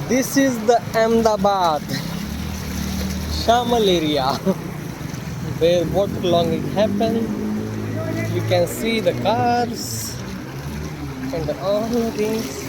This is the Ahmedabad Shamal area where what long it happened. You can see the cars and all the things.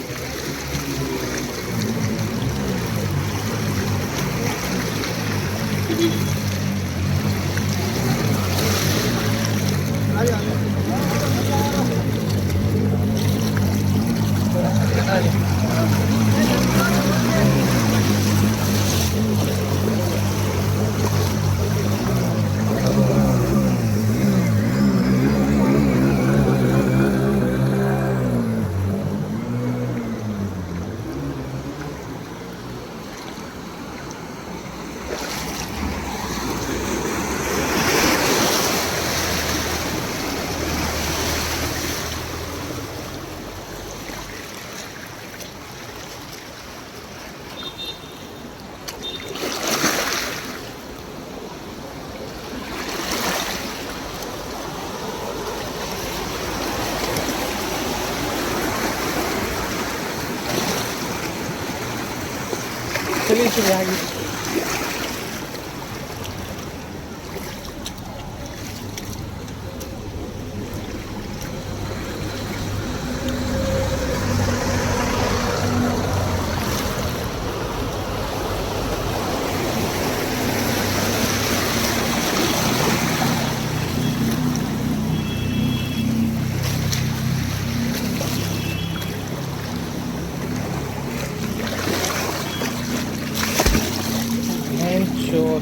चलिए चलिए आगे. And sure.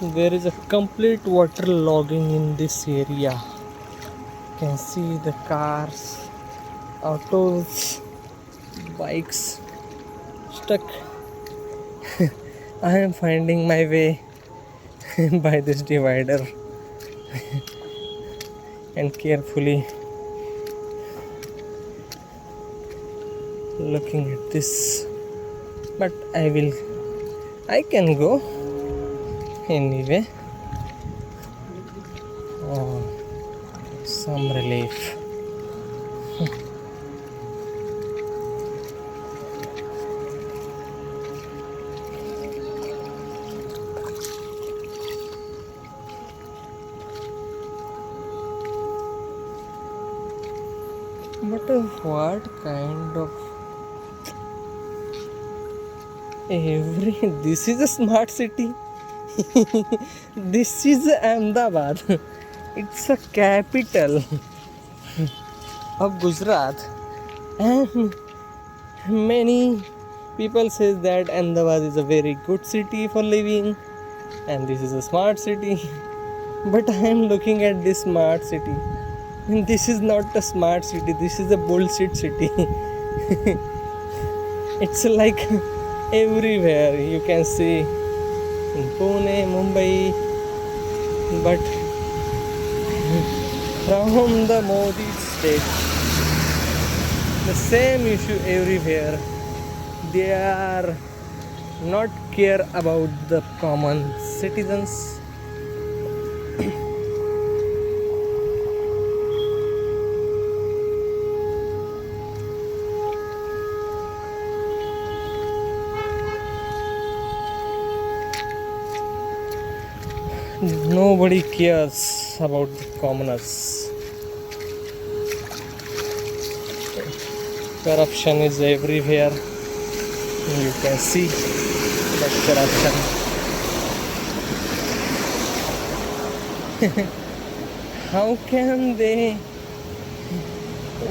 There is a complete water logging in this area. You can see the cars, autos, bikes stuck. I am finding my way by this divider and carefully looking at this. But I can go anyway. Oh, some relief. But what kind of this is a smart city. This is Ahmedabad. It's a capital of Gujarat, and many people say that Ahmedabad is a very good city for living, and this is a smart city. But I am looking at this smart city. This is not a smart city. This is a bullshit city. It's like everywhere you can see in Pune, Mumbai, but from the Modi state, the same issue everywhere. They are not care about the common citizens. Nobody cares about the commoners. Corruption is everywhere. You can see that corruption. How can they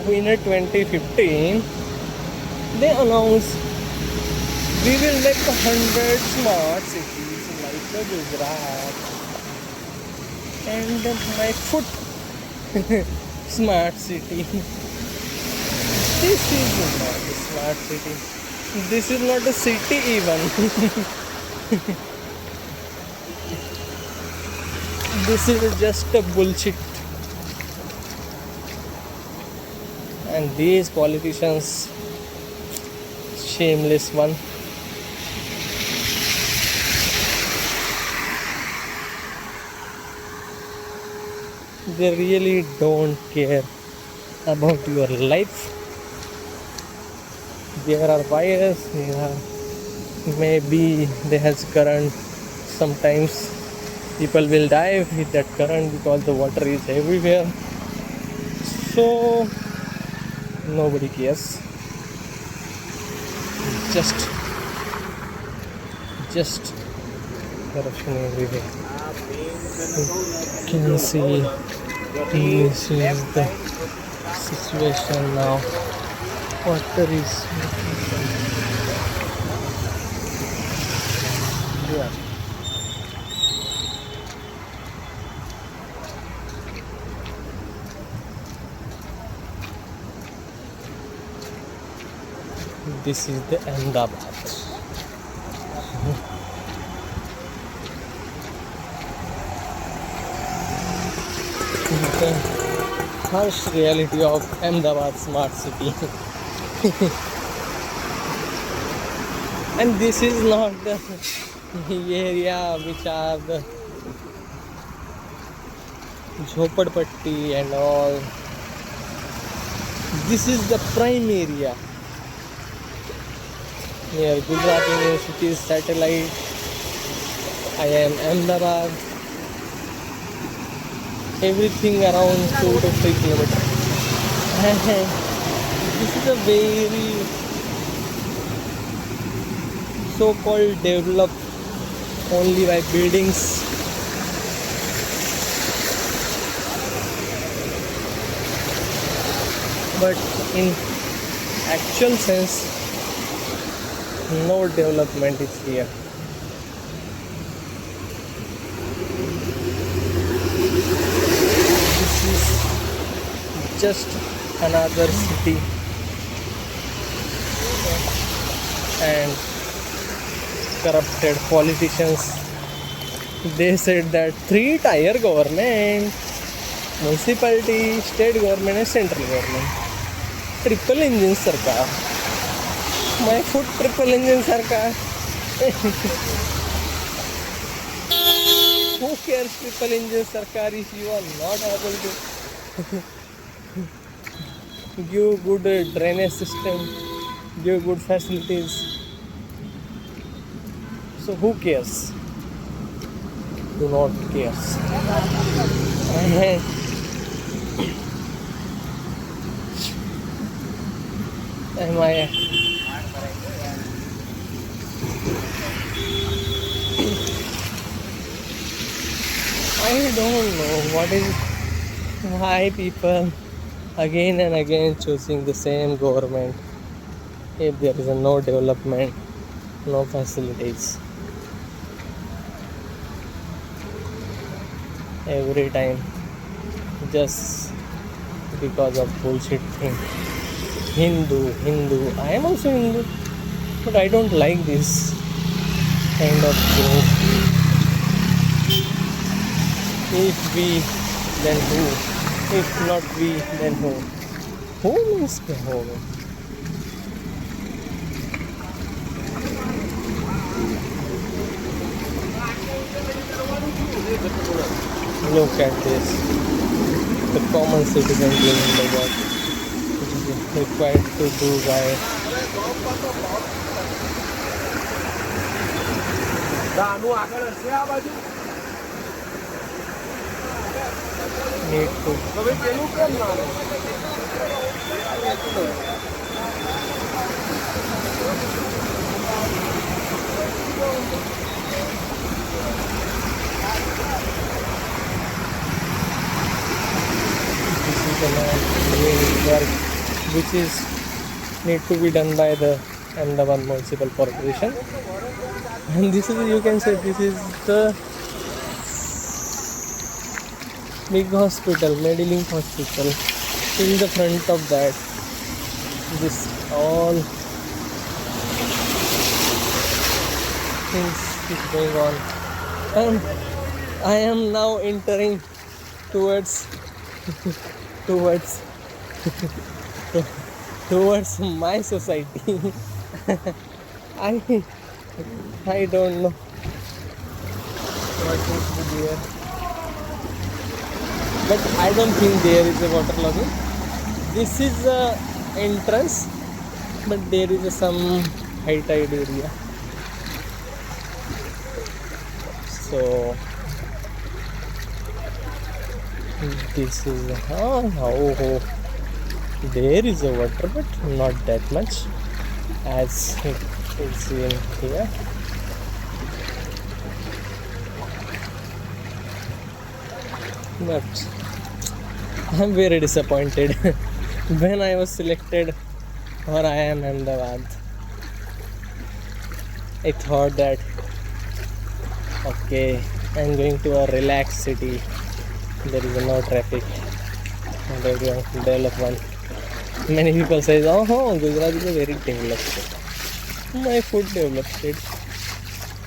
win a 2015? They announce We will make 100 smart cities like the Gujarat and my foot smart city. This is not a smart city. This is not a city even. This is just a bullshit. And these politicians, shameless one. They really don't care about your life. There are fires, maybe there has current. Sometimes people will die with that current because the water is everywhere. So nobody cares. Just corruption everywhere. Can you see? This is the situation now. Water is yeah. This is the Ahmedabad. The harsh reality of Ahmedabad smart city. And this is not the area which are the Jhopadpatti and all. This is the prime area near Gujarat University's satellite. I am Ahmedabad. Everything around 2 to 3 kilometers. This is a very so-called developed only by buildings. But in actual sense, no development is here. This is just another city, and corrupted politicians. They said that 3-tier government, municipality, state government and central government. Triple engine sarkar. My foot triple engine sarkar. Who cares triple engine sarkar if you are not able to give good drainage system, give good facilities? So who cares? Do not cares. Am I? I don't know why people again and again choosing the same government if there is no development, no facilities. Every time just because of bullshit thing. Hindu. I am also Hindu, but I don't like this kind of thing. If we, then who? If not we, then who? Who means the who? Look at this. The common citizen doing the work which is required to do by need this is the work which is need to be done by the Ahmedabad Municipal Corporation. And this is, you can say, this is the big hospital, Medilink Hospital. In the front of that, this all things is going on. And I am now entering towards towards towards my society. I I don't know what is there, but I don't think there is a water logging. This is the entrance, but there is some high tide area. So this is there is a water, but not that much as it is in here. But I'm very disappointed when I was selected for I am Ahmedabad. I thought that okay, I'm going to a relaxed city. There is no traffic. There is a developed one. Many people say, oh, Gujarat is a very developed state. My food developed state.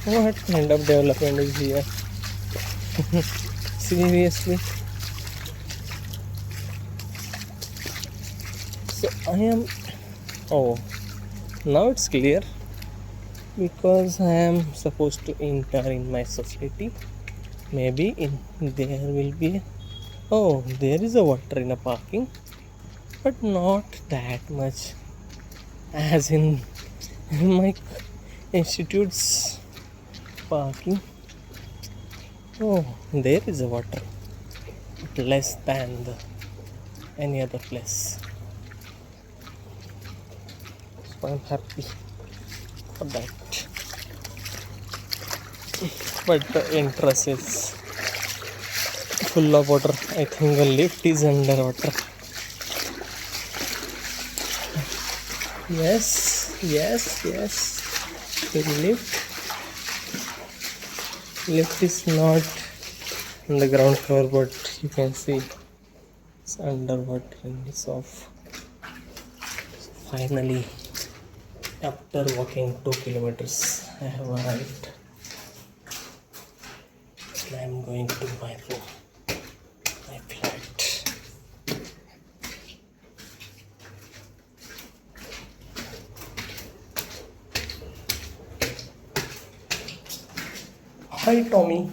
What kind of development is here? Seriously. So I am. Oh, now it's clear because I am supposed to enter in my society. Maybe in there will be. Oh, there is a water in a parking, but not that much as in my institute's parking. Oh, there is a water, but less than any other place. So I'm happy for that. But the entrance is full of water. I think the lift is underwater. Yes. The lift is not on the ground floor, but you can see it's underwater and it's off. Finally, after walking 2 kilometers, I have arrived. I am going to my room, my flat. Hi, Tommy.